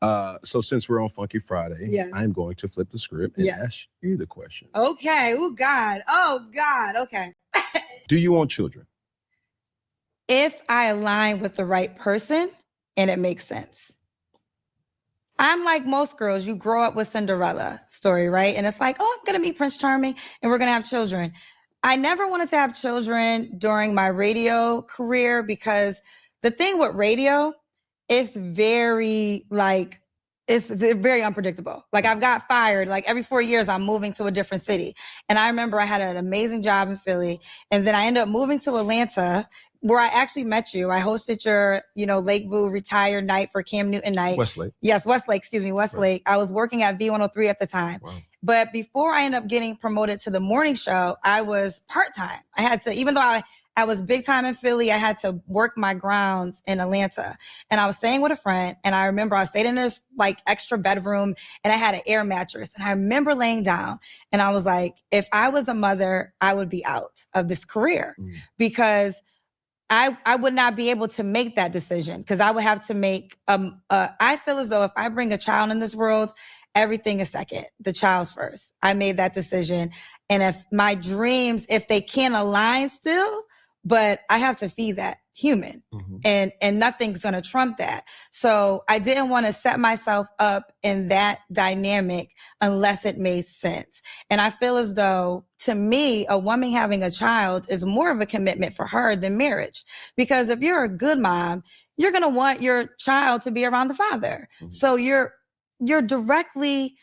So since we're on Funky Friday, Yes. I'm going to flip the script and ask you the question. Okay. Oh God. Okay. Do you want children? If I align with the right person and it makes sense. I'm like most girls, you grow up with Cinderella story, right? And it's like, oh, I'm gonna meet Prince Charming and we're gonna have children. I never wanted to have children during my radio career because the thing with radio is very like, it's very unpredictable. Like I've got fired, like every 4 years I'm moving to a different city. And I remember I had an amazing job in Philly. And then I ended up moving to Atlanta where I actually met you. I hosted your, Lakeview retired night for Cam Newton night. Westlake. Yes, Westlake, excuse me, Westlake. Right. I was working at V103 at the time. Wow. But before I ended up getting promoted to the morning show, I was part-time. I had to, even though I was big time in Philly, I had to work my grounds in Atlanta. And I was staying with a friend. And I remember I stayed in this like extra bedroom and I had an air mattress. And I remember laying down and I was like, if I was a mother, I would be out of this career because I would not be able to make that decision because I would have to make, I feel as though if I bring a child in this world, everything is second. The child's first. I made that decision. And if my dreams, if they can't align still, but I have to feed that human and nothing's going to trump that. So I didn't want to set myself up in that dynamic unless it made sense. And I feel as though to me, a woman having a child is more of a commitment for her than marriage. Because if you're a good mom, you're going to want your child to be around the father. So you're directly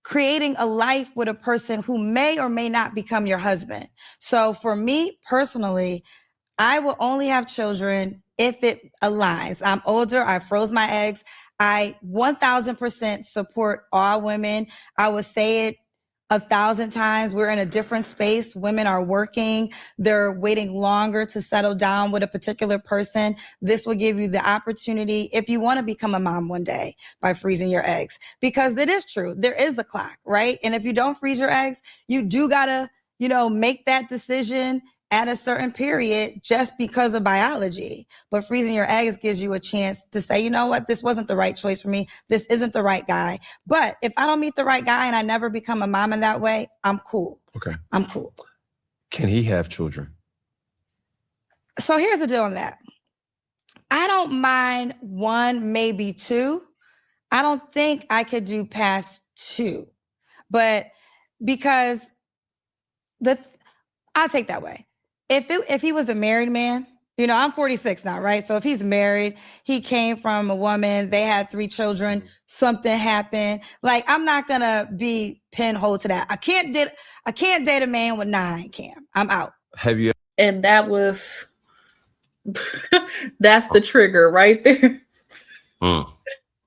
creating a life with a person who may or may not become your husband. So for me personally, I will only have children if it aligns. I'm older. I froze my eggs. I 1000% support all women. I would say it 1,000 times. We're in a different space. Women are working. They're waiting longer to settle down with a particular person. This will give you the opportunity if you want to become a mom one day by freezing your eggs, because it is true. There is a clock, right? And if you don't freeze your eggs, you do gotta, make that decision at a certain period just because of biology. But freezing your eggs gives you a chance to say, you know what, this wasn't the right choice for me. This isn't the right guy. But if I don't meet the right guy and I never become a mom in that way, I'm cool. Okay. I'm cool. Can he have children? So here's the deal on that. I don't mind 1, maybe 2. I don't think I could do past 2. But because I'll take that way. If he was a married man, I'm 46 now, right? So if he's married, he came from a woman, they had 3 children, something happened. Like, I'm not gonna be pinhole to that. I can't date a man with 9, Cam. I'm out. Have you? And that was, that's the trigger right there.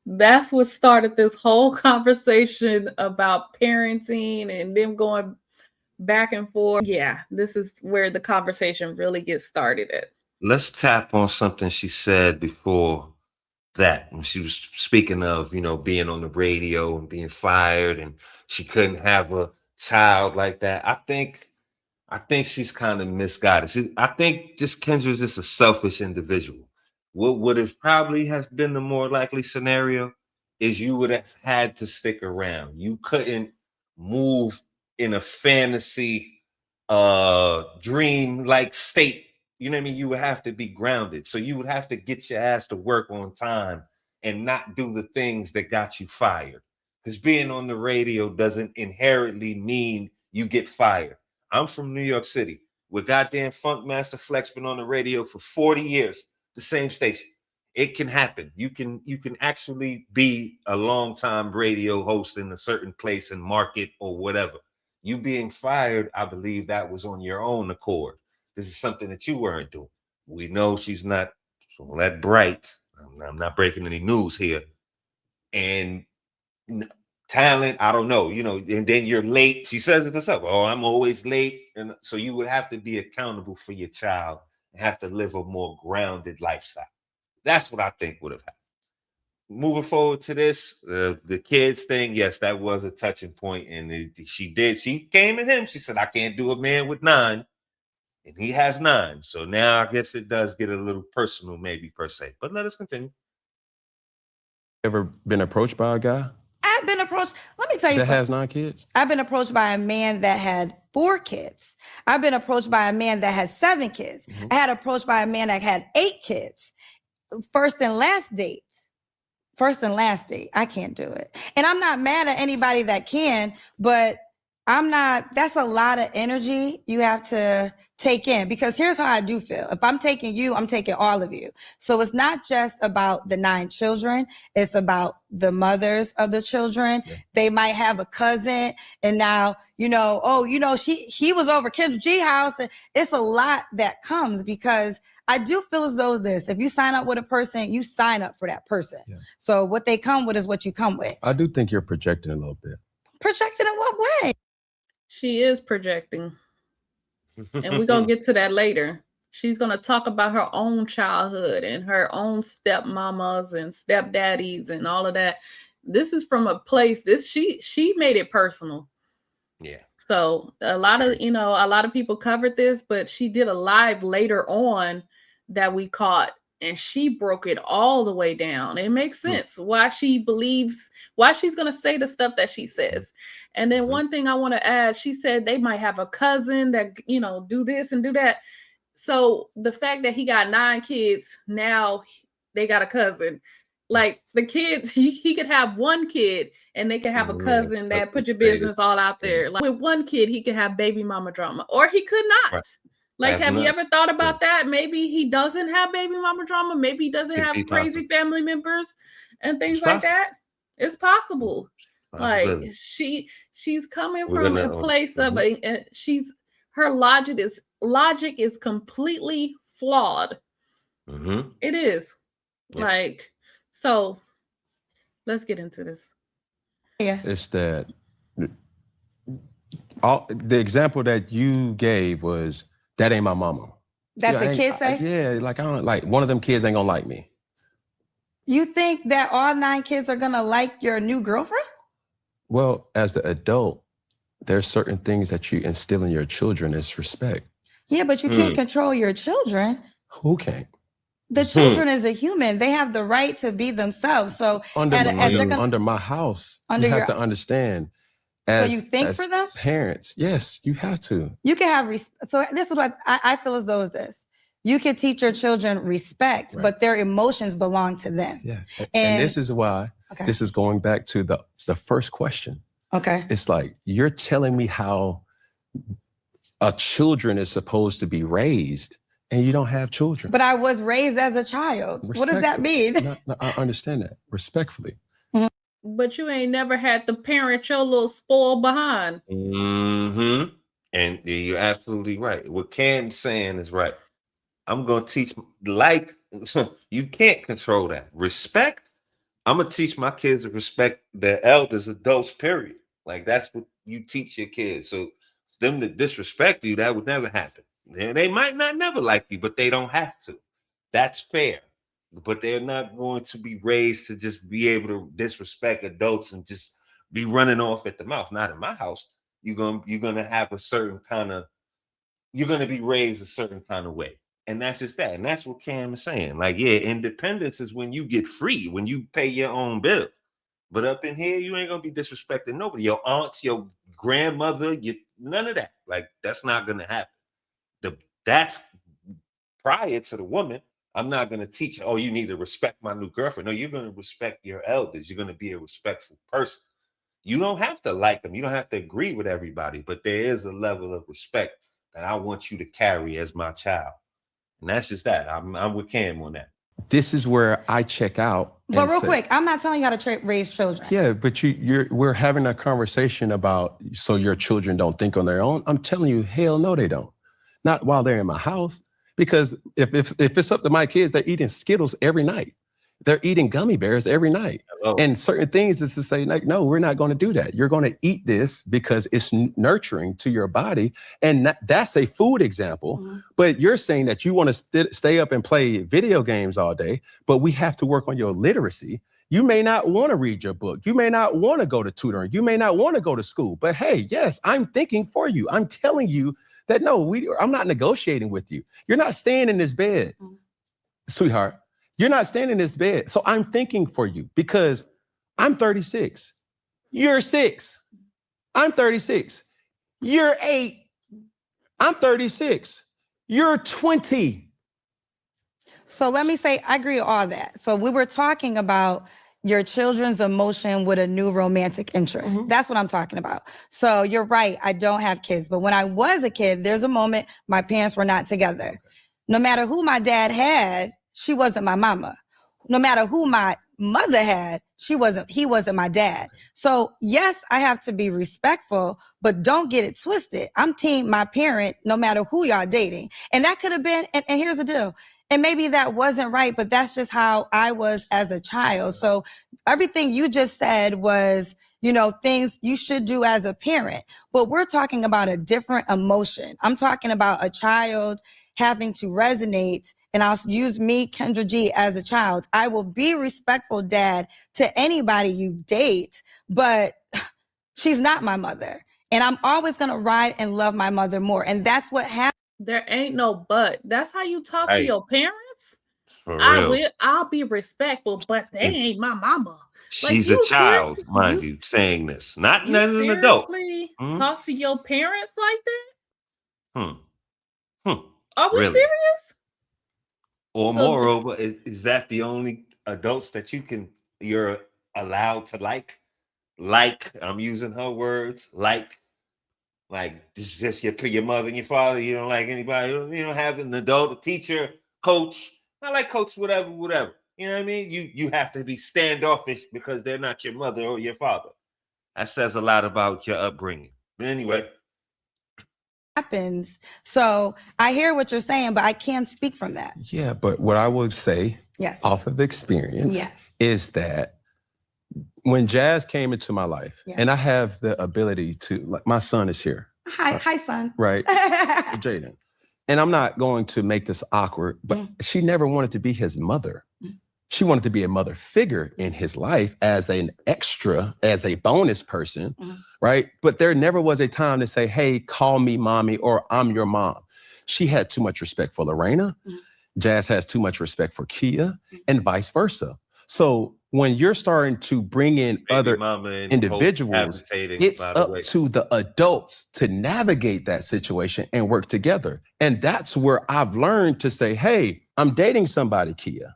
That's what started this whole conversation about parenting and them going back and forth. Yeah, this is where the conversation really gets started at. Let's tap on something she said before that when she was speaking of, being on the radio and being fired and she couldn't have a child like that. I think she's kind of misguided. I think just Kendra's just a selfish individual. What would have probably have been the more likely scenario is you would have had to stick around. You couldn't move in a fantasy dream like state. You know what I mean? You would have to be grounded. So you would have to get your ass to work on time and not do the things that got you fired. Because being on the radio doesn't inherently mean you get fired. I'm from New York City, where goddamn Funk Master Flex been on the radio for 40 years, the same station. It can happen. You can actually be a long-time radio host in a certain place and market or whatever. You being fired, I believe that was on your own accord. This is something that you weren't doing. We know she's not that bright. I'm not breaking any news here. And talent, I don't know, and then you're late. She says it herself. Oh, I'm always late. And so you would have to be accountable for your child and have to live a more grounded lifestyle. That's what I think would have happened. Moving forward to this, the kids thing, yes, that was a touching point. And she came at him. She said, I can't do a man with 9. And he has 9. So now I guess it does get a little personal, maybe per se. But let us continue. Ever been approached by a guy I've been approached. Let me tell you that something. has 9 kids? I've been approached by a man that had 4 kids. I've been approached by a man that had 7 kids. Mhm. I had approached by a man that had 8 kids. First and last date. I can't do it. And I'm not mad at anybody that can, but that's a lot of energy you have to take in, because here's how I do feel. If I'm taking you, I'm taking all of you. So it's not just about the 9 children. It's about the mothers of the children. Yeah. They might have a cousin, and now, he was over Kendra G house, and it's a lot that comes, because I do feel as though if you sign up with a person, you sign up for that person. Yeah. So what they come with is what you come with. I do think you're projecting a little bit. Projected in what way? She is projecting. And we're going to get to that later. She's going to talk about her own childhood and her own stepmamas and stepdaddies and all of that. This is from a place, she made it personal. Yeah. So a lot of people covered this, but she did a live later on that we caught, and she broke it all the way down. It makes sense why she's going to say the stuff that she says. And then one thing I want to add, she said they might have a cousin that, do this and do that. So the fact that he got 9 kids, now they got a cousin. Like the kids, he could have 1 kid and they could have a cousin that put your business all out there. Like with 1 kid, he could have baby mama drama, or he could not. Right. Like, have you ever thought about that? Maybe he doesn't have baby mama drama. Maybe he doesn't have crazy family members and things like that. It's possible. Like she's coming from a place of her logic is completely flawed. It is. Yeah. Like, so let's get into this. Yeah. It's that the example that you gave was, that ain't my mama. That the kids say? Like, I don't like, one of them kids ain't gonna like me. You think that all 9 kids are gonna like your new girlfriend? Well, as the adult, there's certain things that you instill in your children as respect. Yeah, but you can't control your children. Who can't? The children is a human. They have the right to be themselves. So under my house, you have to understand. So you think for them? Parents, yes, you have to. You can have so this is what I feel as though is this. You can teach your children respect, right, but their emotions belong to them. Yeah. And this is why this is going back to the first question. Okay. It's like, you're telling me how a children is supposed to be raised, and you don't have children. But I was raised as a child. What does that mean? No, I understand that, respectfully. But you ain't never had to parent your little spoiled behind. And you're absolutely right. What Cam's saying is right. I'm going to teach, like, you can't control that. Respect, I'm going to teach my kids to respect their elders, adults, period. Like, that's what you teach your kids. So them to disrespect you, that would never happen. They might not never like you, but they don't have to. That's fair. But they're not going to be raised to just be able to disrespect adults and just be running off at the mouth. Not in my house. You're gonna have a certain kind of, you're gonna be raised a certain kind of way. And that's just that. And that's what Cam is saying. Like, yeah, independence is when you get free, when you pay your own bill. But up in here, you ain't gonna be disrespecting nobody. Your aunts, your grandmother, none of that. Like, that's not gonna happen. That's prior to the woman. I'm not going to teach, oh, you need to respect my new girlfriend. No, you're going to respect your elders. You're going to be a respectful person. You don't have to like them. You don't have to agree with everybody, but there is a level of respect that I want you to carry as my child. And that's just that. I'm with Cam on that. This is where I check out. But real quick, I'm not telling you how to raise children. Yeah, but we're having a conversation about, so your children don't think on their own. I'm telling you, hell no, they don't. Not while they're in my house. Because if it's up to my kids, they're eating Skittles every night. They're eating gummy bears every night. Hello. And certain things is to say, like, no, we're not going to do that. You're going to eat this because it's nurturing to your body. And that's a food example. Mm-hmm. But you're saying that you want to stay up and play video games all day, but we have to work on your literacy. You may not want to read your book. You may not want to go to tutoring. You may not want to go to school. But hey, yes, I'm thinking for you. I'm telling you that no, I'm not negotiating with you. You're not staying in this bed, sweetheart. You're not staying in this bed. So I'm thinking for you because I'm 36. You're 6. I'm 36. You're 8. I'm 36. You're 20. So let me say, I agree with all that. So we were talking about your children's emotion with a new romantic interest. That's what I'm talking about. So you're right, I don't have kids. But when I was a kid, there's a moment my parents were not together. No matter who my dad had, she wasn't my mama. No matter who my mother had, he wasn't my dad. So yes, I have to be respectful, but don't get it twisted. I'm team my parent, no matter who y'all dating. And that could have been, and here's the deal. And maybe that wasn't right, but that's just how I was as a child. So everything you just said was, things you should do as a parent, but we're talking about a different emotion. I'm talking about a child having to resonate. And I'll use me, Kendra G, as a child. I will be respectful, Dad, to anybody you date, but she's not my mother. And I'm always going to ride and love my mother more. And that's what happened. There ain't no but. That's how you talk to Right. your parents? For real. I'll be respectful, but they ain't my mama. She's a child, mind you, saying this. Not an adult. Seriously talk to your parents like that? Are we Really? serious? Or moreover, is that the only adults that you're allowed to like? Like, I'm using her words, like it's just your mother and your father. You don't like anybody. You don't have an adult, a teacher, coach. I like coach, whatever. You know what I mean? You have to be standoffish because they're not your mother or your father. That says a lot about your upbringing. But anyway. Happens. So I hear what you're saying, but I can't speak from that. Yeah, but what I would say off of experience is that when Jazz came into my life, and I have the ability to, like, my son is here. Hi, son. Right. Jaden. And I'm not going to make this awkward, but she never wanted to be his mother. She wanted to be a mother figure in his life as an extra, as a bonus person, right? But there never was a time to say, hey, call me mommy or I'm your mom. She had too much respect for Lorena. Jazz has too much respect for Kia and vice versa. So when you're starting to bring in other individuals, it's up to the adults to navigate that situation and work together. And that's where I've learned to say, hey, I'm dating somebody, Kia.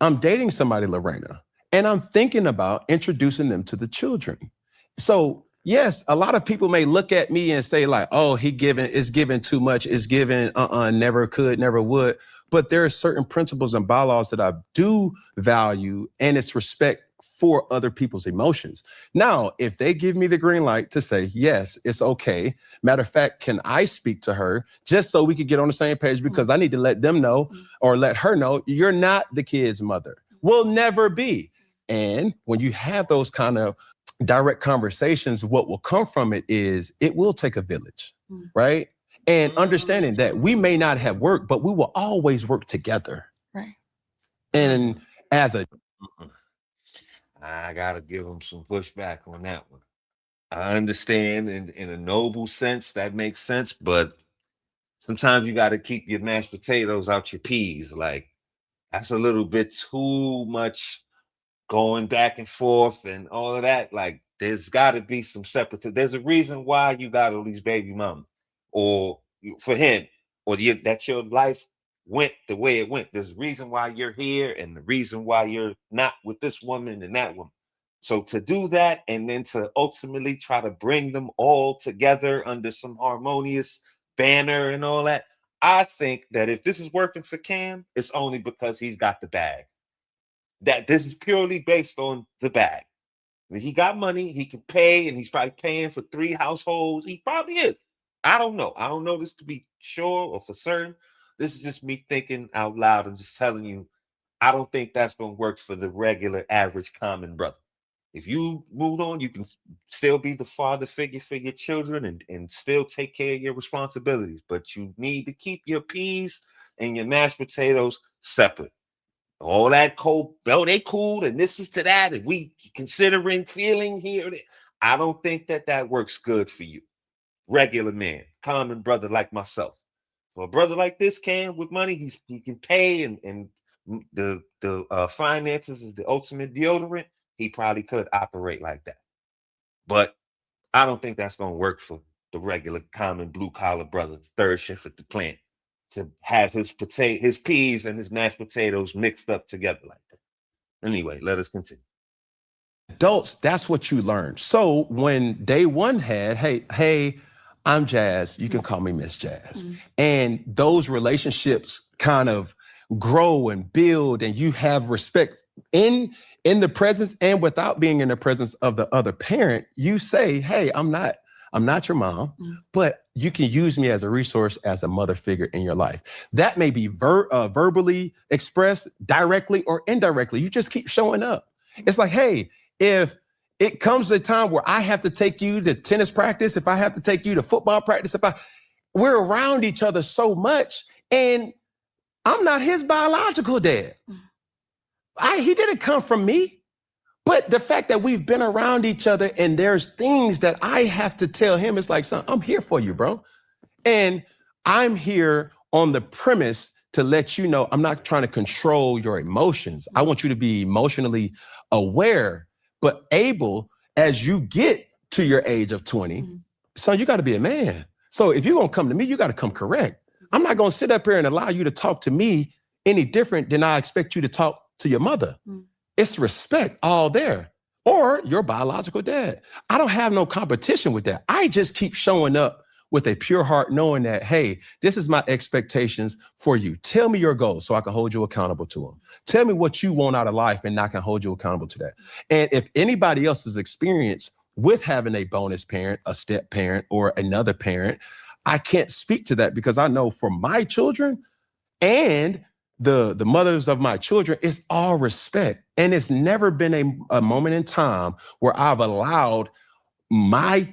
I'm dating somebody, Lorena, and I'm thinking about introducing them to the children. So yes, a lot of people may look at me and say like, oh, is giving too much, is giving, never could, never would. But there are certain principles and bylaws that I do value, and it's respect for other people's emotions. Now, if they give me the green light to say, yes, it's okay. Matter of fact, can I speak to her just so we could get on the same page, because I need to let them know or let her know you're not the kid's mother. Will never be. And when you have those kind of direct conversations, what will come from it is it will take a village, right? And understanding that we may not have worked, but we will always work together. Right. And as a I gotta give them some pushback on that one. I understand in a noble sense, that makes sense, but sometimes you gotta keep your mashed potatoes out your peas. Like, that's a little bit too much going back and forth and all of that. Like, there's gotta be some separate. There's a reason why you got all these baby mamas, or for him, or that your life went the way it went. There's a reason why you're here and the reason why you're not with this woman and that woman. So to do that and then to ultimately try to bring them all together under some harmonious banner and all that, I think that if this is working for Cam, it's only because he's got the bag. That this is purely based on the bag. He got money, he can pay, and he's probably paying for 3 households. He probably is. I don't know. I don't know this to be sure or for certain. This is just me thinking out loud and just telling you, I don't think that's going to work for the regular, average, common brother. If you moved on, you can still be the father figure for your children and still take care of your responsibilities. But you need to keep your peas and your mashed potatoes separate. All that cold, they cool, and this is to that, and we considering feeling here. I don't think that works good for you. Regular man, common brother like myself. For a brother like this, Cam, with money, he can pay and the finances is the ultimate deodorant, he probably could operate like that. But I don't think that's going to work for the regular, common, blue collar brother, third shift at the plant, to have his peas and his mashed potatoes mixed up together like that. Anyway, let us continue. Adults, that's what you learn. So when day one had, hey, I'm Jazz, you can call me Miss Jazz. And those relationships kind of grow and build, and you have respect in the presence and without being in the presence of the other parent. You say, hey, I'm not your mom, but you can use me as a resource, as a mother figure in your life. That may be verbally expressed, directly or indirectly. You just keep showing up. It's like, hey, if it comes to a time where I have to take you to tennis practice, if I have to take you to football practice, we're around each other so much, and I'm not his biological dad. He didn't come from me. But the fact that we've been around each other and there's things that I have to tell him, it's like, son, I'm here for you, bro. And I'm here on the premise to let you know I'm not trying to control your emotions. I want you to be emotionally aware, but able, as you get to your age of 20, son, you got to be a man. So if you're going to come to me, you got to come correct. I'm not going to sit up here and allow you to talk to me any different than I expect you to talk to your mother. It's respect all there, or your biological dad. I don't have no competition with that. I just keep showing up with a pure heart, knowing that, hey, this is my expectations for you. Tell me your goals so I can hold you accountable to them. Tell me what you want out of life and I can hold you accountable to that. And if anybody else's experience with having a bonus parent, a step parent, or another parent, I can't speak to that, because I know for my children and the mothers of my children, it's all respect. And it's never been a moment in time where I've allowed my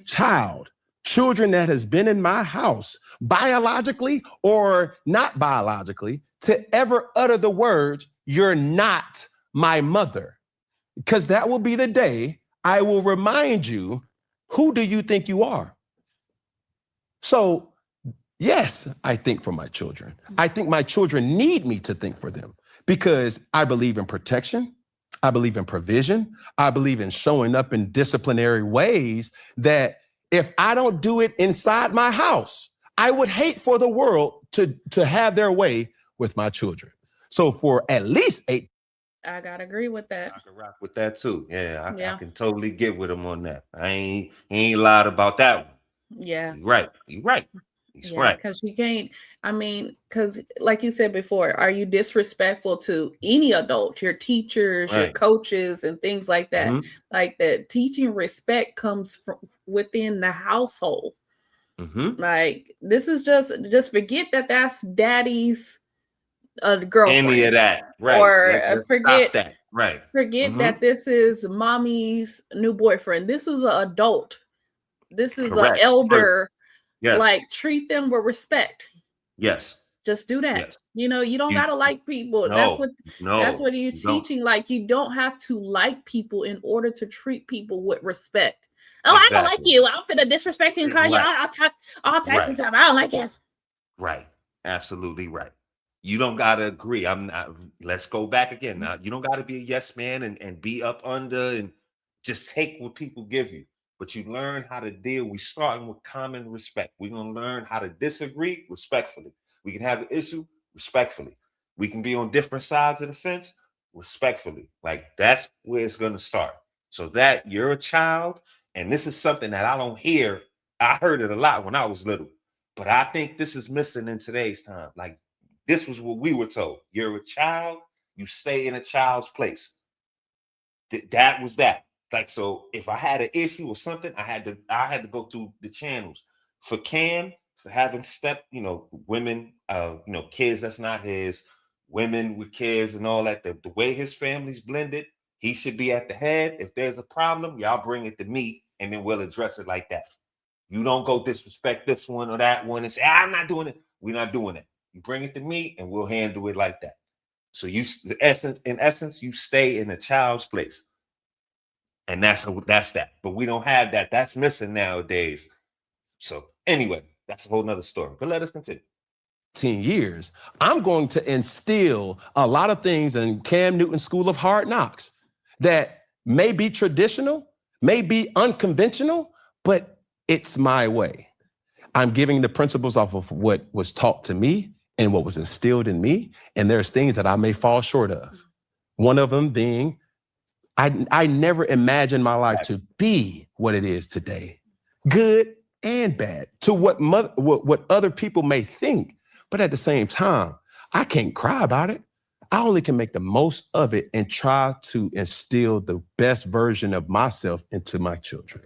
children that has been in my house, biologically or not biologically, to ever utter the words, "You're not my mother." Because that will be the day I will remind you, who do you think you are? So yes, I think for my children. I think my children need me to think for them, because I believe in protection. I believe in provision. I believe in showing up in disciplinary ways that if I don't do it inside my house, I would hate for the world to have their way with my children. So for at least 8. I gotta agree with that. I can rock with that too. Yeah, I can totally get with him on that. He ain't lied about that one. Yeah. You're right. You're right. He's right. Because you can't, because like you said before, are you disrespectful to any adult, your teachers, your coaches, and things like that? Like that, teaching respect comes from within the household. Like, this is just forget that that's daddy's girlfriend. Any of that, right? Or forget that, right? Forget that this is mommy's new boyfriend. This is an adult. This is an elder. Yes. Like, treat them with respect. Yes. Just do that. Yes. You don't gotta like people. That's what you're teaching. Like, you don't have to like people in order to treat people with respect. Oh, exactly. I don't like you. I'm finna disrespect you and call you all types of stuff. I don't like you. Right. Absolutely right. You don't gotta agree. Let's go back again. Now, you don't gotta be a yes man and be up under and just take what people give you. But you learn how to deal. We starting with common respect. We're going to learn how to disagree respectfully. We can have an issue respectfully. We can be on different sides of the fence respectfully. Like, that's where it's going to start. So that you're a child, and this is something that I don't hear. I heard it a lot when I was little, but I think this is missing in today's time. Like, this was what we were told. You're a child. You stay in a child's place. That was that. Like, so if I had an issue or something, I had to go through the channels. For Cam, for having women, kids that's not his, women with kids and all that, the way his family's blended, he should be at the head. If there's a problem, y'all bring it to me and then we'll address it like that. You don't go disrespect this one or that one and say, I'm not doing it. We're not doing it. You bring it to me and we'll handle it like that. So in essence, you stay in a child's place. And that's that. But we don't have that. That's missing nowadays. So anyway, that's a whole nother story. But let us continue. 10 years, I'm going to instill a lot of things in Cam Newton's School of Hard Knocks that may be traditional, may be unconventional, but it's my way. I'm giving the principles off of what was taught to me and what was instilled in me, and there's things that I may fall short of. One of them being, I never imagined my life to be what it is today, good and bad, to what other people may think. But at the same time, I can't cry about it. I only can make the most of it and try to instill the best version of myself into my children.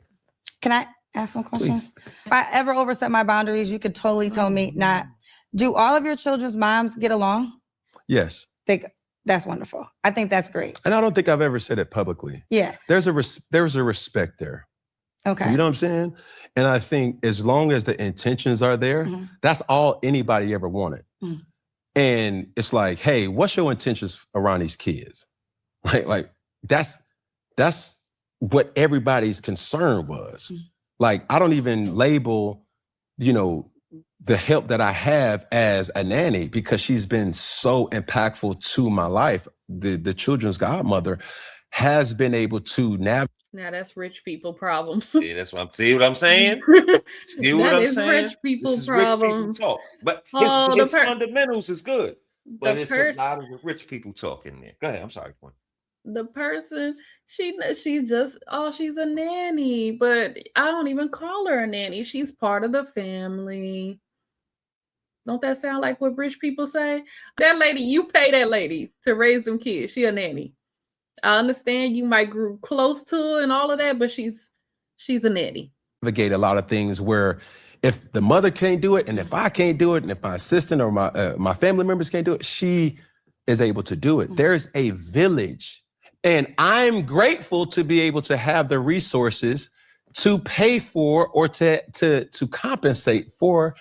Can I ask some questions? Please. If I ever overstep my boundaries, you could totally tell me not. Do all of your children's moms get along? Yes. That's wonderful. I think that's great. And I don't think I've ever said it publicly. Yeah. There's a respect there. Okay. You know what I'm saying? And I think as long as the intentions are there, that's all anybody ever wanted. And it's like, hey, what's your intentions around these kids? Like that's what everybody's concern was. Like, I don't even label, the help that I have as a nanny because she's been so impactful to my life. The children's godmother has been able to navigate. Now that's rich people problems. See, see what I'm saying? See what I'm saying? Rich people problems. Rich people talk. But his fundamentals is good. But it's a lot of rich people talk in there. Go ahead. I'm sorry. The person, she just, she's a nanny, but I don't even call her a nanny. She's part of the family. Don't that sound like what rich people say? That lady, you pay that lady to raise them kids. She a nanny. I understand you might grow close to her and all of that, but she's a nanny. Navigate a lot of things where if the mother can't do it, and if I can't do it, and if my assistant or my family members can't do it, she is able to do it. There's a village, and I'm grateful to be able to have the resources to pay for or to compensate for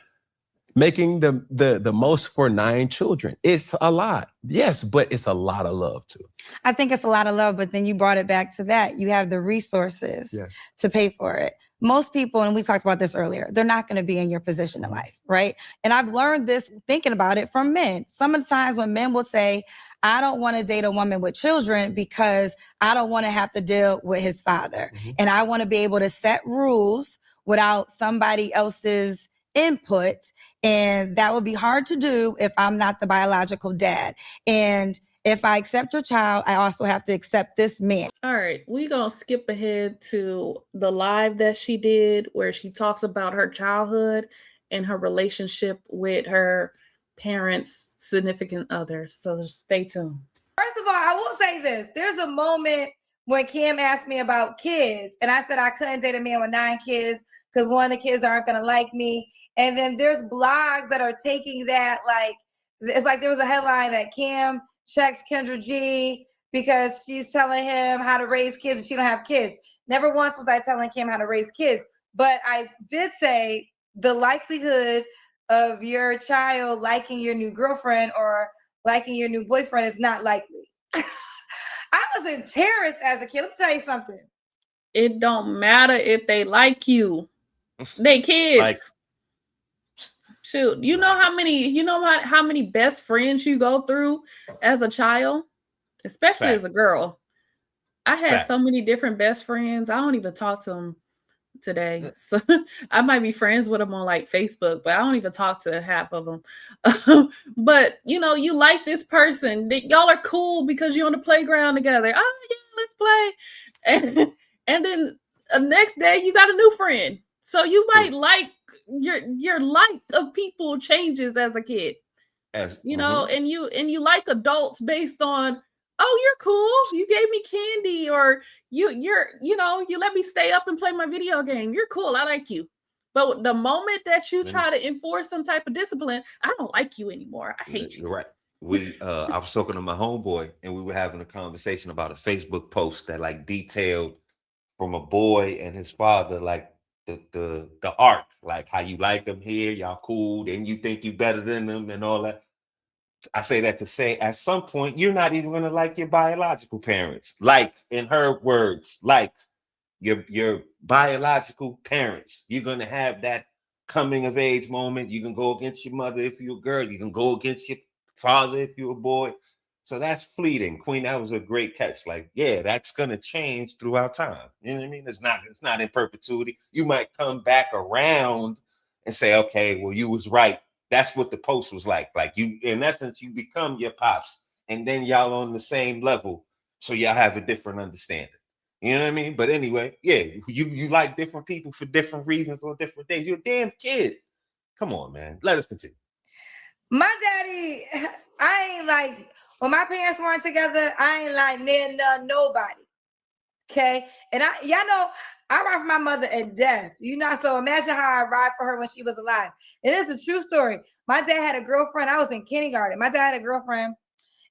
making the most for 9 children. It's a lot, yes, but it's a lot of love too. I think it's a lot of love, but then you brought it back to that. You have the resources to pay for it. Most people, and we talked about this earlier, they're not going to be in your position in life, right? And I've learned this thinking about it from men. Some of the times when men will say, I don't want to date a woman with children because I don't want to have to deal with his father. And I want to be able to set rules without somebody else's input, and that would be hard to do if I'm not the biological dad. And if I accept your child, I also have to accept this man. All right, we're gonna skip ahead to the live that she did where she talks about her childhood and her relationship with her parents' significant others. So stay tuned. First of all, I will say this. There's a moment when Kim asked me about kids, and I said I couldn't date a man with 9 kids because one of the kids aren't gonna like me. And then there's blogs that are taking that, like, it's like there was a headline that Kim checks Kendra G because she's telling him how to raise kids and she don't have kids. Never once was I telling Kim how to raise kids. But I did say the likelihood of your child liking your new girlfriend or liking your new boyfriend is not likely. I was in terrors as a kid. Let me tell you something. It don't matter if they like you. They kids. Shoot, you know how many best friends you go through as a child, especially as a girl. I had so many different best friends. I don't even talk to them today. So I might be friends with them on like Facebook, but I don't even talk to half of them. But you like this person. Y'all are cool because you're on the playground together. Oh yeah, let's play. And then the next day you got a new friend. So you might like your like of people changes as a kid, and you like adults based on, oh, you're cool, you gave me candy, or you let me stay up and play my video game. You're cool, I like you. But the moment that you try to enforce some type of discipline, I don't like you anymore. I hate you. You're right. I was talking to my homeboy, and we were having a conversation about a Facebook post that like detailed from a boy and his father, like the arc, like how you like them here, y'all cool, then you think you better than them and all that. I say that to say at some point you're not even gonna like your biological parents. Like, in her words, like your biological parents. You're gonna have that coming of age moment. You can go against your mother if you're a girl. You can go against your father if you're a boy. So that's fleeting. Queen, that was a great catch. Like, yeah, that's gonna change throughout time. You know what I mean? It's not in perpetuity. You might come back around and say, okay, well, you was right. That's what the post was like. Like, you, in essence, you become your pops, and then y'all on the same level. So y'all have a different understanding. You know what I mean? But anyway, yeah, you like different people for different reasons on different days. You're a damn kid. Come on, man. Let us continue. My daddy, I ain't like, when my parents weren't together, I ain't like near nobody. Okay. And y'all know, I ride for my mother at death. You know, so imagine how I ride for her when she was alive. It is a true story. My dad had a girlfriend. I was in kindergarten. My dad had a girlfriend.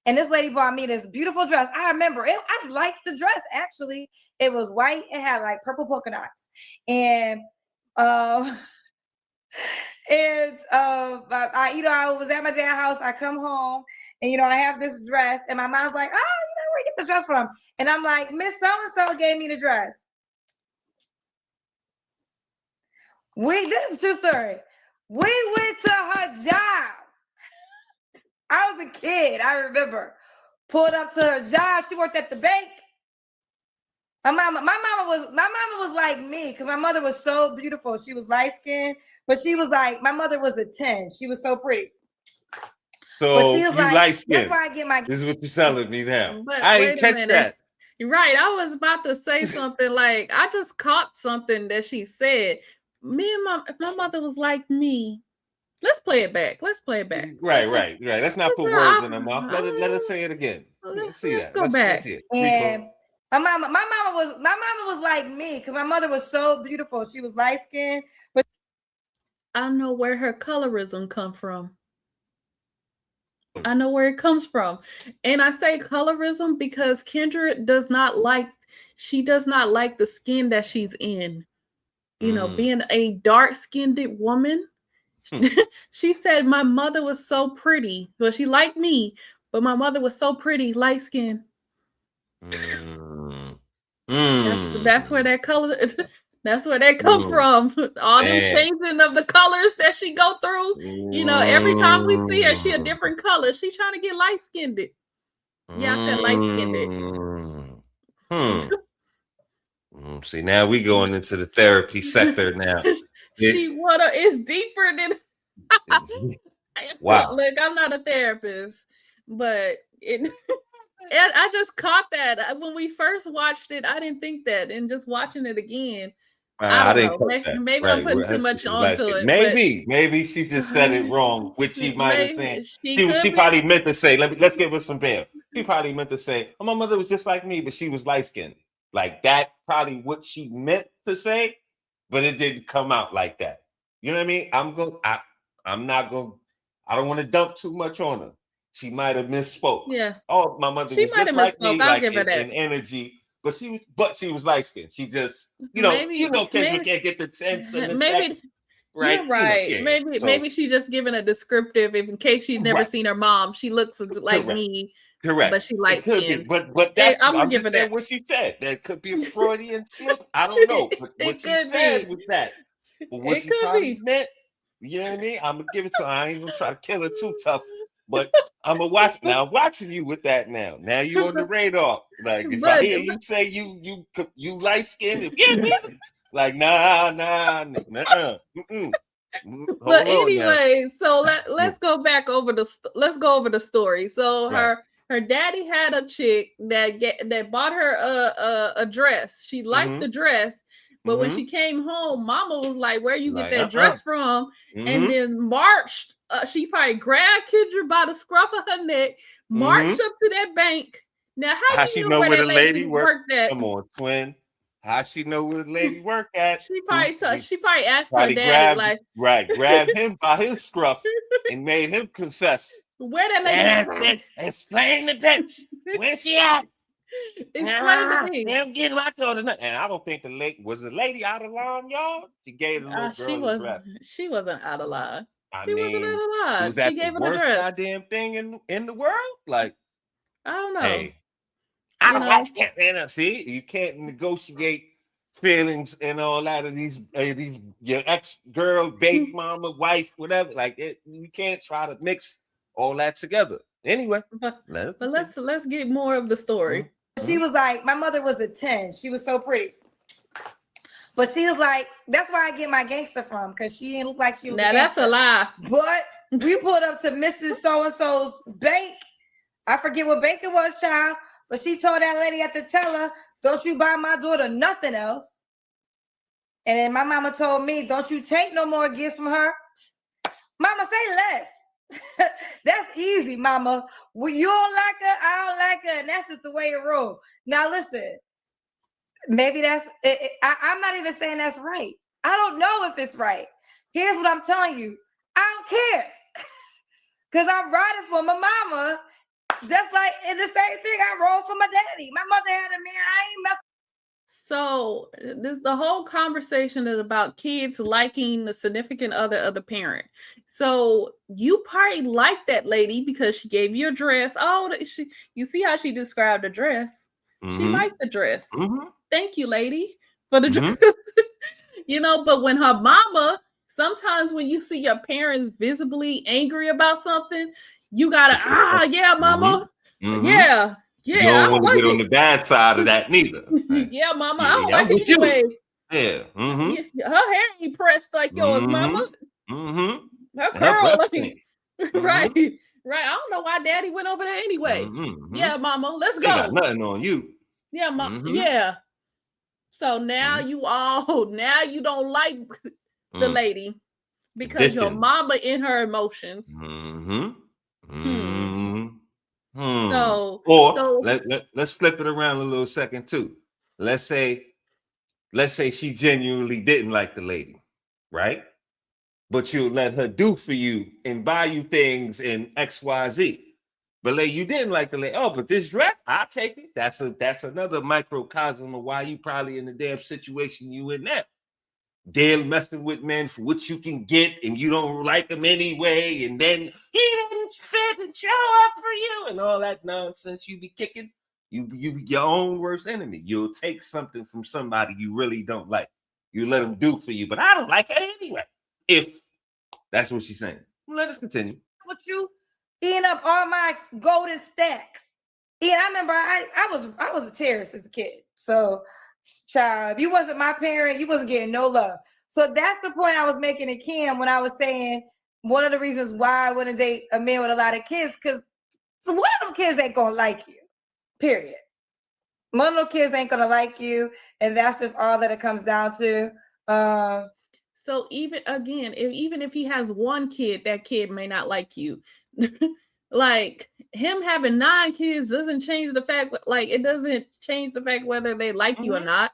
And this lady bought me this beautiful dress. I remember it. I liked the dress, actually. It was white. It had like purple polka dots. And I was at my dad's house. I come home and, I have this dress. And my mom's like, oh, where you get this dress from? And I'm like, Miss So-and-so gave me the dress. This is a true story. We went to her job. I was a kid, I remember. Pulled up to her job. She worked at the bank. My mama was like me, because my mother was so beautiful. She was light-skinned, but she was like, my mother was a 10. She was so pretty. So you light-skinned. That's why I get my. This is what you're telling me now. But I wait ain't a catch minute. that. Right. I was about to say something like, I just caught something that she said. My mother was like me. Let's play it back. Right. Let's not put words in her mouth. Let us say it again. Let's go back. Let's see it. And my mama was like me, because my mother was so beautiful. She was light skinned, but I know where her colorism come from. I know where it comes from. And I say colorism because Kendra does not like the skin that she's in. Being a dark-skinned woman. She said my mother was so pretty. Well, she liked me, but my mother was so pretty, light-skinned. That's where that color that's where that come from. All them changing of the colors that she go through. Every time we see her, she a different color. She trying to get light-skinned. Yeah, I said light-skinned. See, now we going into the therapy sector now. It's deeper than wow. Look, I'm not a therapist, but I just caught that when we first watched it. I didn't think that, and just watching it again, I don't know. Maybe I'm putting too much onto it. Maybe she just said it wrong, which she might have said. She probably meant to say. Let's give her some bail. She probably meant to say, "Oh, my mother was just like me, but she was light skinned." Like that, probably what she meant to say, but it didn't come out like that. You know what I mean? I don't want to dump too much on her. She might have misspoke. Yeah. Oh, my mother was just like me, I'll give her that. in energy, but she was light skinned. She just, Kendra can't get the sense and the text. Right. You're right. Maybe she's just giving a descriptive in case she's never seen her mom. She looks like me. Correct. But she light skinned. But I'm giving that what she said. That could be a Freudian slip. I don't know. But what she said was that. But what she probably meant, you know what I mean? I'm gonna give it to her. I ain't gonna try to kill her too tough. But I'm gonna watch now. I'm watching you with that now. Now you on the radar. Like if I hear you say you light skinned, like nah. But anyway, so let's go back over the story. So her daddy had a chick that bought her a dress. She liked the dress, but when she came home, mama was like, "Where you get that dress from?" And then marched. She probably grabbed Kendra by the scruff of her neck, marched up to that bank. Now, how you know where the lady worked at? Come on, twin. How she know where the lady worked at? She probably asked her daddy, grabbed him by his scruff and made him confess. Where that lady? Explain the bitch. Where's she at? Explain to me. Damn, get my daughter. And I don't think the lady out of line, y'all. She gave the little girl a dress. She wasn't out of line. She wasn't out of line. Was that the worst goddamn thing in the world? Like, I don't know. Hey, I don't like that. See, you can't negotiate feelings and all that of these your ex girl, baby mama, wife, whatever. Like you can't try to mix all that together. Anyway, but let's get more of the story. She was like, my mother was a 10. She was so pretty. But she was like, that's where I get my gangster from, because she didn't look like she was now a gangster. That's a lie. But we pulled up to Mrs. So-and-so's bank. I forget what bank it was, child. But she told that lady at the teller, don't you buy my daughter nothing else. And then my mama told me, don't you take no more gifts from her. Mama, say less. That's easy, mama. Well, you don't like her, I don't like her, and that's just the way it rolls. Now listen, maybe that's I'm not even saying that's right. I don't know if it's right. Here's what I'm telling you. I don't care. Because I'm riding for my mama. Just like in the same thing, I rolled for my daddy. My mother had a man. I ain't messing. So the whole conversation is about kids liking the significant other of the parent. So you probably like that lady because she gave you a dress. Oh, you see how she described the dress? She liked the dress. Thank you, lady, for the dress. But when her mama, sometimes when you see your parents visibly angry about something, you gotta, yeah, mama. Yeah. Yeah, you don't want to get on the bad side of that neither. Like, yeah, mama, I don't like it anyway. Yeah. Her hair ain't pressed like yours, mama. Her curl, right. I don't know why daddy went over there anyway. Yeah, mama, let's go. Got nothing on you. Yeah, mama. Yeah. So now you don't like the lady because your mama in her emotions. So let's flip it around a little second too. Let's say she genuinely didn't like the lady, right? But you'll let her do for you and buy you things in XYZ. But like you didn't like the lady. Oh, but this dress, I'll take it. That's another microcosm of why you probably in the damn situation you in now. They're messing with men for what you can get, and you don't like them anyway, and then he didn't fit and show up for you, and all that nonsense you be kicking. You your own worst enemy. You'll take something from somebody you really don't like. You let them do for you, but I don't like her anyway. If that's what she's saying. Let us continue. What you eating up all my golden stacks? Yeah, I remember I was a terrorist as a kid. So, child, if you wasn't my parent, you wasn't getting no love. So that's the point I was making to Kim when I was saying one of the reasons why I wouldn't date a man with a lot of kids, because one of them kids ain't gonna like you. Period. One of those kids ain't gonna like you, and that's just all that it comes down to. So even if he has one kid, that kid may not like you. Like him having 9 kids doesn't change the fact, it doesn't change the fact whether they like you or not.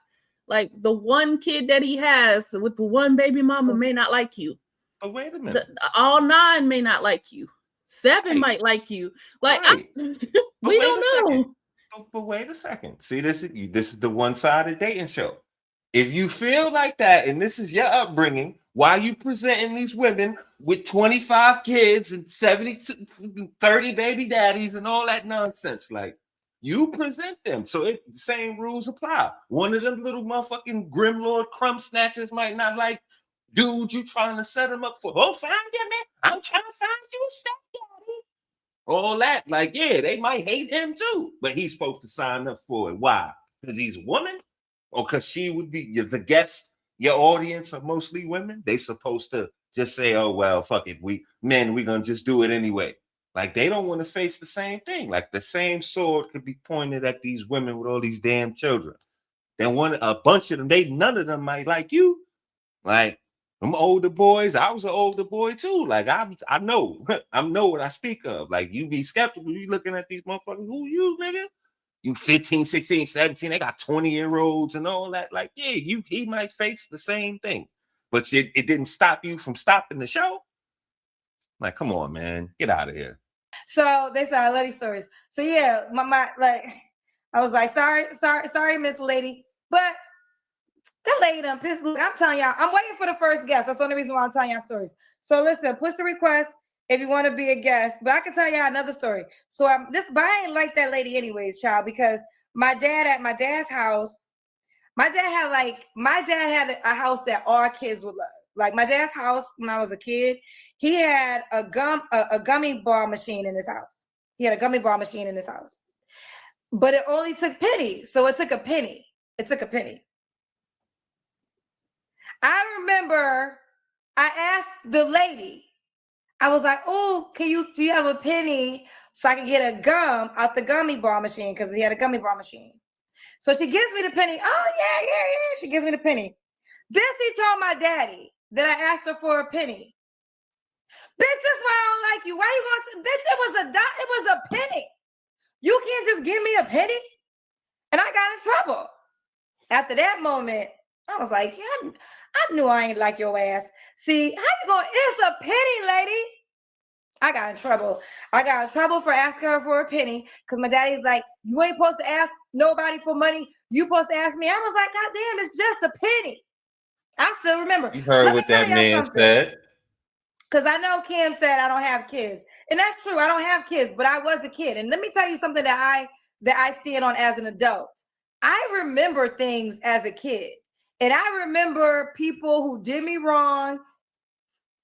Like the one kid that he has with the one baby mama may not like you. But wait a minute. All 9 may not like you. 7 might like you. Like we don't know. But wait a second. See, this is the one-sided dating show. If you feel like that, and this is your upbringing, why are you presenting these women with 25 kids and 30 baby daddies and all that nonsense? Like, you present them. So the same rules apply. One of them little motherfucking Grimlord crumb snatchers might not like dude you trying to set him up for. Oh, find you, man. I'm trying to find you a stepdaddy. All that. Like, yeah, they might hate him too. But he's supposed to sign up for it. Why? Because he's a woman? Or because she would be the guest, your audience are mostly women. They supposed to just say, oh, well, fuck it. We're going to just do it anyway. Like, they don't want to face the same thing. Like, the same sword could be pointed at these women with all these damn children. Then a bunch of them, none of them might like you. Like, them older boys, I was an older boy too. Like, I know. I know what I speak of. Like, you be skeptical. You looking at these motherfuckers. Who you, nigga? You 15, 16, 17, they got 20-year-olds and all that. Like, yeah, he might face the same thing. But it didn't stop you from stopping the show. Like, come on, man. Get out of here. So they said, I love these stories. So yeah, I was like, sorry, Miss Lady. But that lady done pissed me. I'm telling y'all, I'm waiting for the first guest. That's the only reason why I'm telling y'all stories. So listen, push the request if you want to be a guest. But I can tell y'all another story. So but I ain't like that lady anyways, child, because my dad at my dad's house, My dad had a house that all kids would love. Like my dad's house when I was a kid, he had a gummy bar machine in his house. He had a gummy bar machine in his house. But it only took pennies. So it took a penny. It took a penny. I remember I asked the lady, I was like, oh, do you have a penny so I can get a gum out the gummy bar machine? Because he had a gummy bar machine. So she gives me the penny. Oh, yeah. She gives me the penny. Then she told my daddy that I asked her for a penny. Bitch, that's why I don't like you. Why you going to, bitch, it was a penny. You can't just give me a penny. And I got in trouble. After that moment, I was like, yeah, I knew I ain't like your ass. See, how you going, it's a penny, lady. I got in trouble. I got in trouble for asking her for a penny because my daddy's like, you ain't supposed to ask nobody for money. You supposed to ask me. I was like, God damn, it's just a penny. I still remember. You heard what that man said. Because I know Kim said I don't have kids. And that's true. I don't have kids, but I was a kid. And let me tell you something that I see it on as an adult. I remember things as a kid. And I remember people who did me wrong.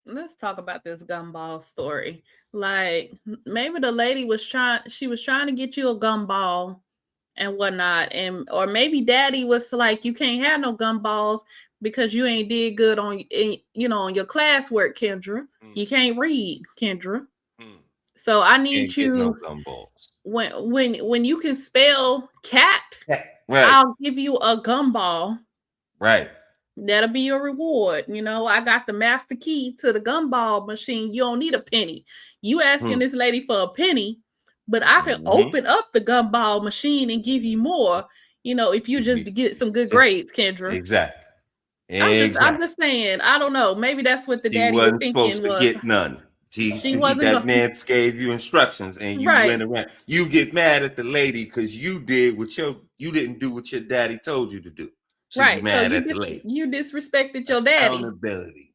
Let's talk about this gumball story. Like maybe the lady was trying to get you a gumball and whatnot, or maybe daddy was like, you can't have no gumballs because you ain't did good on your classwork, Kendra. You can't read, Kendra. So I need you no gumballs. When you can spell cat, right. I'll give you a gumball. Right. That'll be your reward. I got the master key to the gumball machine. You don't need a penny. You asking this lady for a penny, but I can open up the gumball machine and give you more, if you just get some good grades, Kendra. Exactly. I'm just saying, I don't know. Maybe that's what the daddy was thinking. Supposed to get none. That man gave you instructions and you went around. You get mad at the lady because you didn't do what your daddy told you to do. So right. So you disrespected your daddy. Accountability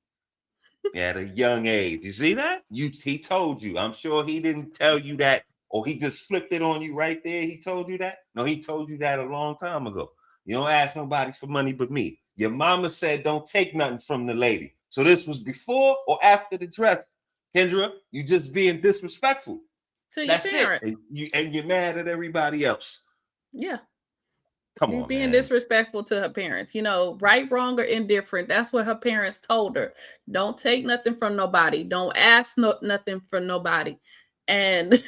at a young age. You see that? He told you. I'm sure he didn't tell you that, or he just flipped it on you right there. He told you that. No, he told you that a long time ago. You don't ask nobody for money but me. Your mama said don't take nothing from the lady. So this was before or after the dress, Kendra. You just being disrespectful to your parent. And you're mad at everybody else. Yeah. Come on, being man. disrespectful to her parents, right, wrong, or indifferent. That's what her parents told her. Don't take nothing from nobody. Don't ask nothing from nobody. And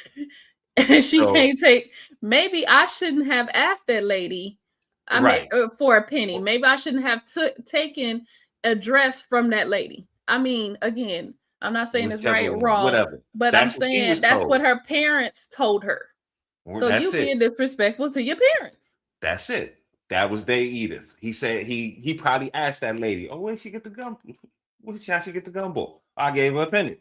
she can't take. Maybe I shouldn't have asked that lady. For a penny. Maybe I shouldn't have taken a dress from that lady. I mean, again, I'm not saying it's right or wrong, whatever. But I'm saying that's what her parents told her. So you being disrespectful to your parents. That's it. That was their Edith. He said he probably asked that lady, "Oh, where did she get the gum? How she get the gumball?" I gave her a penny.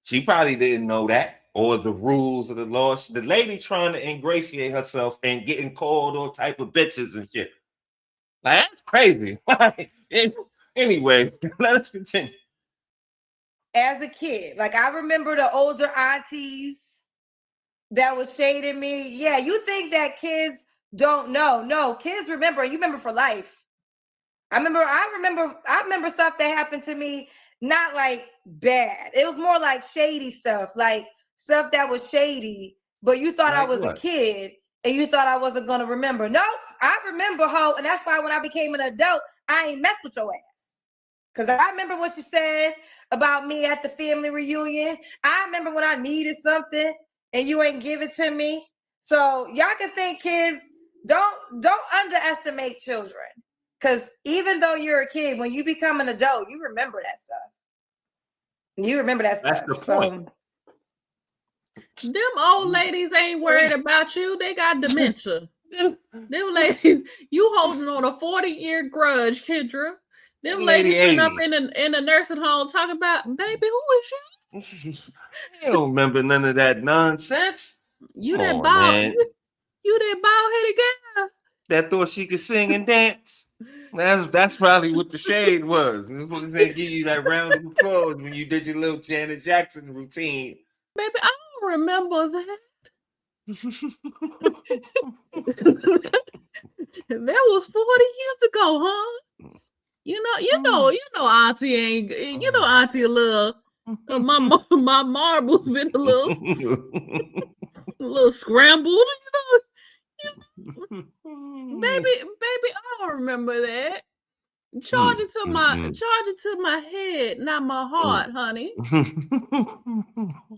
She probably didn't know that or the rules of the laws. The lady trying to ingratiate herself and getting called all type of bitches and shit. Like, that's crazy. Anyway, let us continue. As a kid, like I remember the older aunties that was shading me. Yeah, you think that kids don't know. No, kids remember. You remember for life. I remember stuff that happened to me, not like bad. It was more like shady stuff, like stuff that was shady, but you thought I was a kid and you thought I wasn't going to remember. Nope, I remember how, and that's why when I became an adult, I ain't mess with your ass. Because I remember what you said about me at the family reunion. I remember when I needed something and you ain't give it to me. So y'all can think, kids, don't underestimate children. Because even though you're a kid, when you become an adult, you remember that stuff. That's the point. Them old ladies ain't worried about you. They got dementia. Them ladies, you holding on a 40-year grudge, Kendra. Them ladies been up in a nursing home talking about, baby, who is you? You don't remember none of that nonsense. You that bald-headed girl that thought she could sing and dance. That's probably what the shade was. They give you that round of applause when you did your little Janet Jackson routine. Baby, I don't remember that. That was 40 years ago, huh? Auntie ain't. Auntie a little. My marbles been a little scrambled. Baby, I don't remember that. Charge it to my head, not my heart, honey.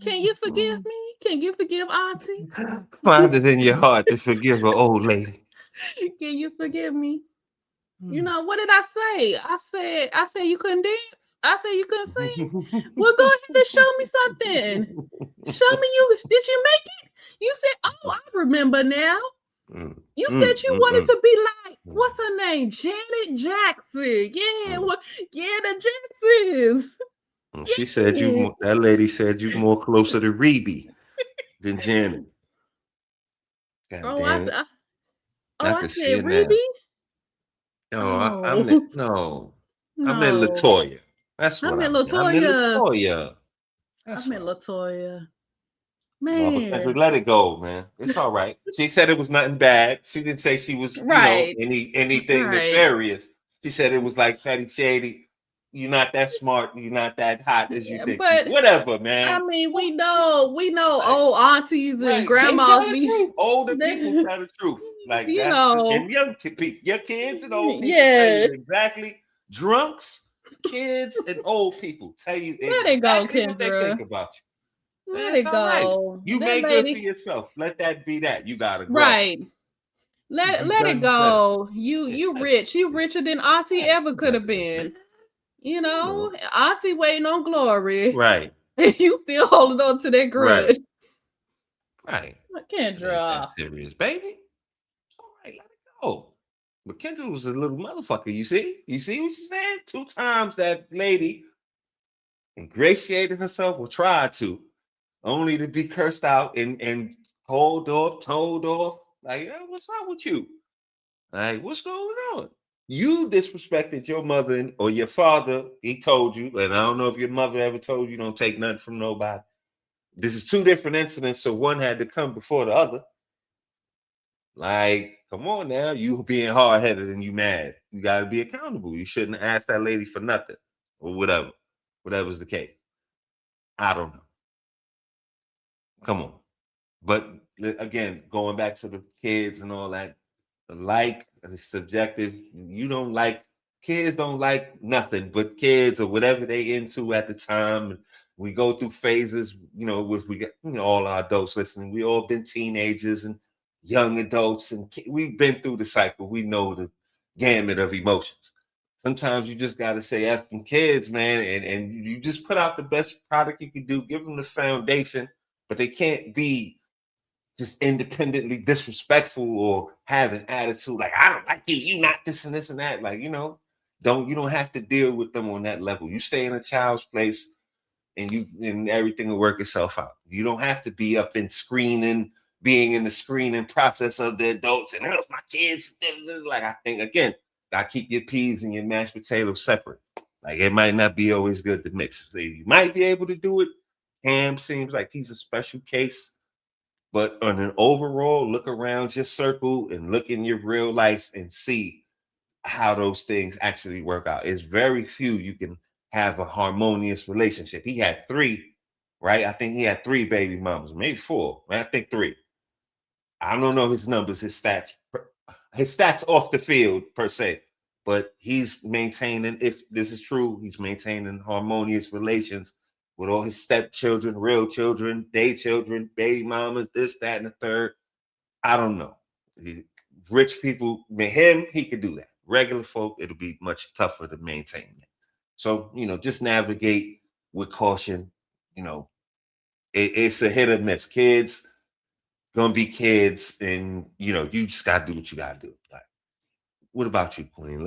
Can you forgive me? Can you forgive Auntie? Find it in your heart to forgive an old lady. Can you forgive me? What did I say? I said you couldn't dance. I said you couldn't sing. Well, go ahead and show me something. Show me did you make it? You said, oh, I remember now. You said you wanted to be like, what's her name? Janet Jackson. Yeah, the Jacksons. She said that lady said you more closer to Rebe than Janet. God damn it. I said Rebe? I meant Latoya. That's what I meant. Latoya. I meant Latoya. I meant Latoya. Man. Man. Kendra, let it go, man. It's all right. She said it was nothing bad. She didn't say she was, anything nefarious. She said it was like petty shady. You're not that smart. You're not that hot as you think. But whatever, man. I mean, we know old aunties and grandmas. Older people tell the truth. Like and young people, your kids and old people tell you exactly. Drunks, kids, and old people tell you exactly what they think about you. Let it go. Right. You make good for yourself. Let that be that. You gotta grow. Right. Let it go. You rich. You richer than Auntie ever could have been. Auntie waiting on glory. Right. You still holding on to that grudge. Right. Kendra. That's serious, baby. All right, let it go. But Kendra was a little motherfucker. You see what she's saying? 2 times that lady ingratiated herself or tried to, only to be cursed out and told off. Like, what's up with you? Like, what's going on? You disrespected your mother or your father. He told you, and I don't know if your mother ever told you don't take nothing from nobody. This is 2 different incidents, so one had to come before the other. Like, come on now, you being hard-headed and you mad. You got to be accountable. You shouldn't ask that lady for nothing or whatever's the case. I don't know. Come on. But again, going back to the kids and all that, it's subjective. Kids don't like nothing but kids or whatever they into at the time. We go through phases, we get all our adults listening. We all been teenagers and young adults, and we've been through the cycle. We know the gamut of emotions. Sometimes you just got to say F them kids, man, and you just put out the best product you can do. Give them the foundation, but they can't be just independently disrespectful or have an attitude like, I don't like you, you not this and this and that. Like, you don't have to deal with them on that level. You stay in a child's place and everything will work itself out. You don't have to be up in being in the screening process of the adults and my kids. Like, I think, again, gotta keep your peas and your mashed potatoes separate. Like, it might not be always good to mix. So you might be able to do it. Ham seems like he's a special case. But on an overall, look around your circle and look in your real life and see how those things actually work out. It's very few you can have a harmonious relationship. He had 3, right? I think he had 3 baby mamas, maybe 4. I think 3. I don't know his numbers, his stats off the field per se, but he's maintaining, if this is true, he's maintaining harmonious relations with all his stepchildren, real children, day children, baby mamas, this, that, and the third. I don't know. Rich people, he could do that. Regular folk, it'll be much tougher to maintain that. So, just navigate with caution. It's a hit or miss. Kids gonna be kids, and you just gotta do what you gotta do. Like, what about you, Queen?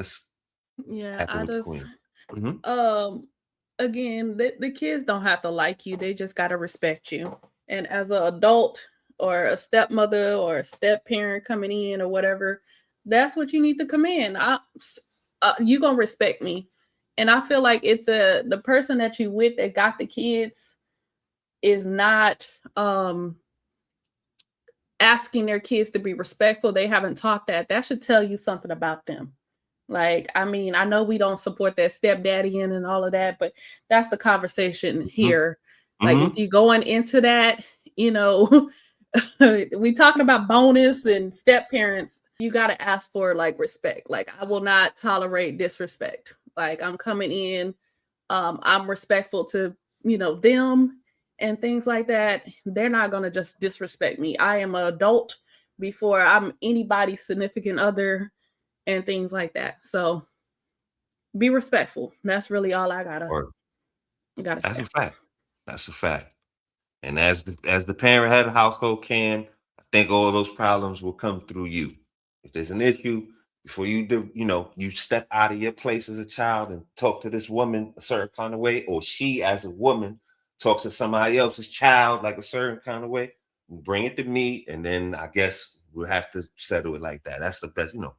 Again, the kids don't have to like you. They just got to respect you. And as an adult or a stepmother or a step parent coming in or whatever, that's what you need to command. You're going to respect me. And I feel like if the person that you with that got the kids is not asking their kids to be respectful. They haven't taught that. That should tell you something about them. Like, I mean, I know we don't support that stepdaddy in and all of that, but that's the conversation here. Like, if you're going into that, you know, we talking about bonus and step parents, you got to ask for like respect. Like, I will not tolerate disrespect. Like, I'm coming in, I'm respectful to, you know, them and things like that. They're not going to just disrespect me. I am an adult before I'm anybody's significant other and things like that. So be respectful. That's really all I gotta That's say. a fact. That's a fact. And as the parent head of household, Ken, I think all those problems will come through you. If there's an issue, before you do, you know, you step out of your place as a child and talk to this woman a certain kind of way, or she as a woman talks to somebody else's child like a certain kind of way, bring it to me, and then I guess we'll have to settle it like that. That's the best, you know.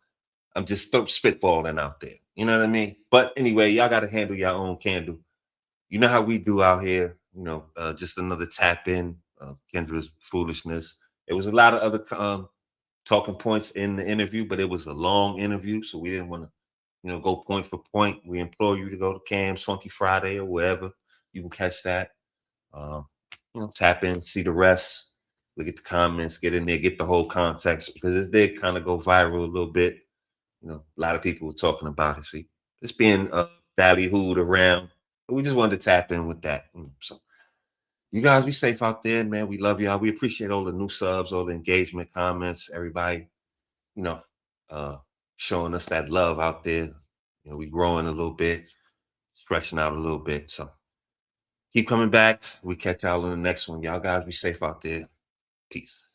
I'm just spitballing out there. You know what I mean? But anyway, y'all got to handle your own candle. You know how we do out here. You know, just another tap in Kendra's foolishness. There was a lot of other talking points in the interview, but it was a long interview, so we didn't want to, you know, go point for point. We implore you to go to Cam's Funky Friday or wherever you can catch that. You know, tap in, see the rest, look at the comments, get in there, get the whole context, because it did kind of go viral a little bit. You know, a lot of people were talking about it. So it's being ballyhooed around. But we just wanted to tap in with that. So you guys be safe out there, man. We love y'all. We appreciate all the new subs, all the engagement, comments, everybody, you know, showing us that love out there. You know, we growing a little bit, stretching out a little bit. So keep coming back. We catch y'all in the next one. Y'all guys be safe out there. Peace.